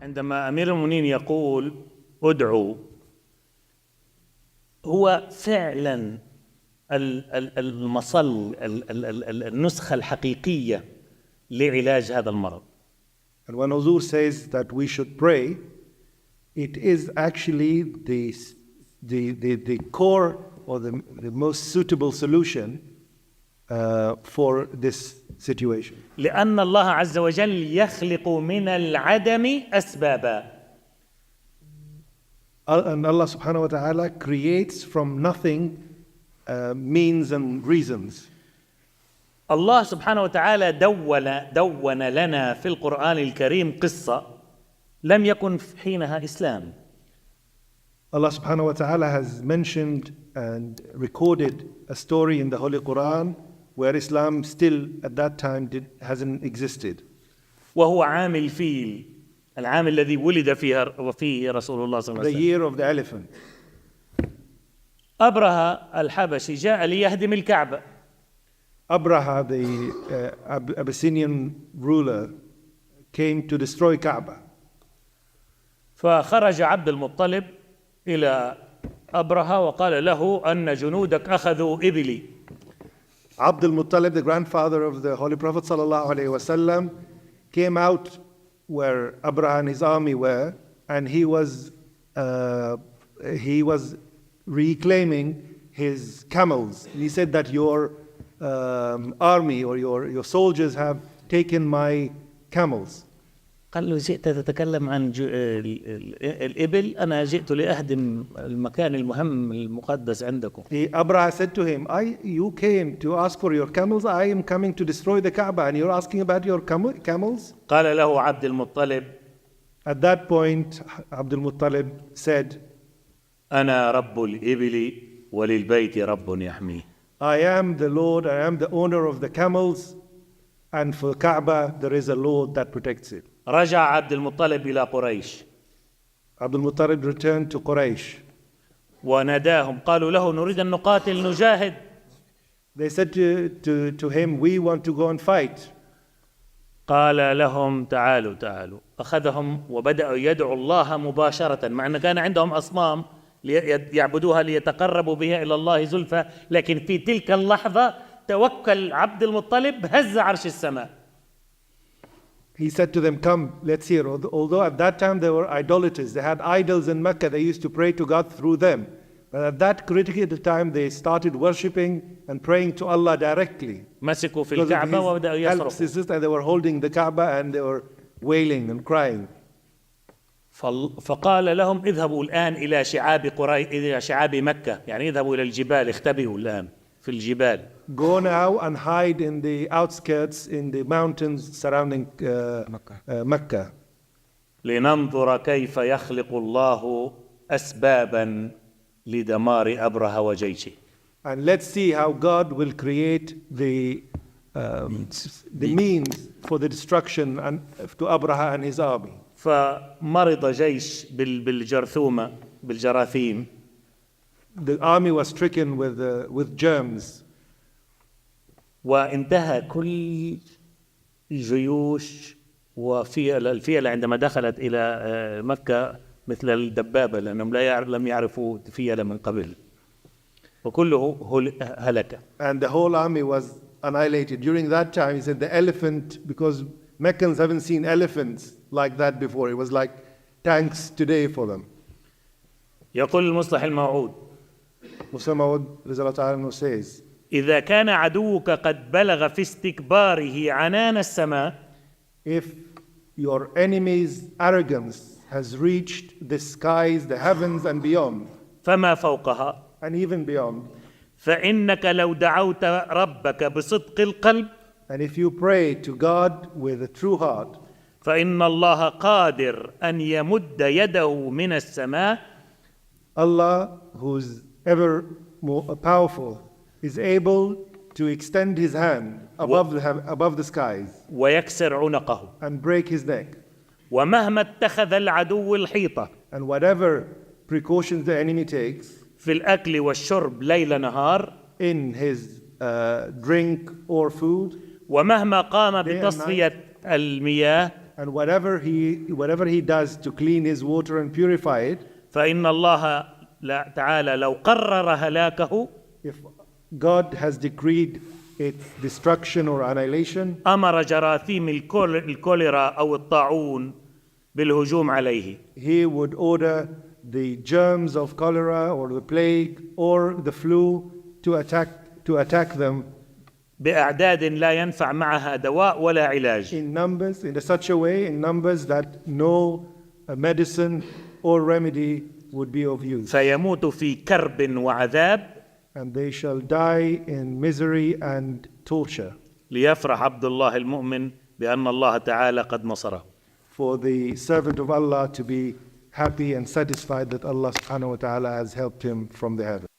عندما أمير المؤمنين يقول ادعوا، هو فعلا المصل، النسخة الحقيقية لعلاج هذا المرض. And when Huzur says that we should pray, it is actually the core or the most suitable solution for this situation. لأن الله عز وجل يخلق من العدم أسبابا. And Allah subhanahu wa ta'ala creates from nothing means and reasons. الله سبحانه وتعالى دون لنا في القرآن الكريم قصة لم يكن حينها إسلام. Allah subhanahu wa ta'ala has mentioned and recorded a story in the Holy Quran where Islam still at that time hasn't existed. وهو عام الفيل، العام الذي ولد فيه رسول الله صلى الله عليه The وسلم. year of the elephant. أبرهة الحبشي جاء ليهدم الكعبة. Abraha, the Abyssinian ruler, came to destroy Kaaba. فخرج عبد المطلب إلى أبرهة وقال له أن جنودك أخذوا إبلي. Abd al-Muttalib, the grandfather of the Holy Prophet sallallahu alaihi wasallam, came out where Abraha and his army were, and he was reclaiming his camels. And he said that your army or your soldiers have taken my camels. قال له جئت تتكلم عن الإبل، أنا جئت لأهدم المكان المهم المقدس عندكم. Abraha said to him, you came to ask for your camels, I am coming to destroy the Kaaba, and you're asking about your camels? قال له عبد المطلب. At that point, Abd al-Muttalib said, أنا رب الإبل وللبيت رب يحميه. I am the Lord, I am the owner of the camels, and for Kaaba there is a Lord that protects it. رجع عبد المطلب إلى قريش. Abd al-Muttalib returned to Quraysh. وناداهم قالوا له نريد أن نقاتل نجاهد. They said to him, we want to go and fight. قال لهم تعالوا. أخذهم وبدأوا يدعوا الله مباشرة، مع أن كان عندهم أصنام يعبدوها ليتقربوا بها إلى الله زلفى، لكن في تلك اللحظة توكل عبد المطلب، هز عرش السماء. He said to them, come, let's hear. Although at that time they were idolaters, they had idols in Mecca, they used to pray to God through them. But at that critical time, they started worshipping and praying to Allah directly. مسكوا في الكعبة وبدأوا يصرخوا. They were holding the Kaaba and they were wailing and crying. فقال لهم اذهبوا الآن إلى شعاب مكة، يعني اذهبوا إلى الجبال، اختبئوا الآن في الجبال. Go now and hide in the outskirts, in the mountains surrounding Mecca. لننظر كيف يخلق الله أسبابا لدمار أبرهة وجيشه. And let's see how God will create the means for the destruction and to Abraha and his army. فمرض جيش بالجراثيم. The army was stricken with germs. وانتهى كل الجيوش الفيلة عندما دخلت إلى مكة مثل الدبابة، لأنهم لم يعرفوا فيلة من قبل، وكله هلك. And the whole army was annihilated. During that time, he said the elephant, because Meccans haven't seen elephants like that before. It was like tanks today for them. يقول المصلح الموعود Muslim Maud Rizal says, إذا كان عدوك قد بلغ في استكباره عنان السماء، if your enemy's arrogance has reached the skies, the heavens and beyond, فما فوقها، and even beyond, فإنك لو دعوت ربك بصدق القلب، and if you pray to God with a true heart, فإن الله قادر أن يمد يده من السماء. Allah, who's ever more powerful, is able to extend his hand above the skies ويكسر عنقه. and break his neck. ومهما اتخذ العدو الحيطة And whatever precautions the enemy takes في الأكل والشرب ليل نهار، in his drink or food, ومهما قام day and بتصفية المياه And whatever he does to clean his water and purify it, فإن الله تعالى لو قرر هلاكه if God has decreed its destruction or annihilation, أمر جراثيم الكوليرا أو الطاعون بالهجوم عليه. he would order the germs of cholera or the plague or the flu to attack them بأعداد لا ينفع معها دواء ولا علاج. in numbers, in such a way, in numbers that no medicine or remedy would be of use. فيموت في كرب وعذاب And they shall die in misery and torture. ليفرح عبد الله المؤمن بأن الله تعالى قد نصره. For the servant of Allah to be happy and satisfied that Allah subhanahu wa ta'ala has helped him from the heavens.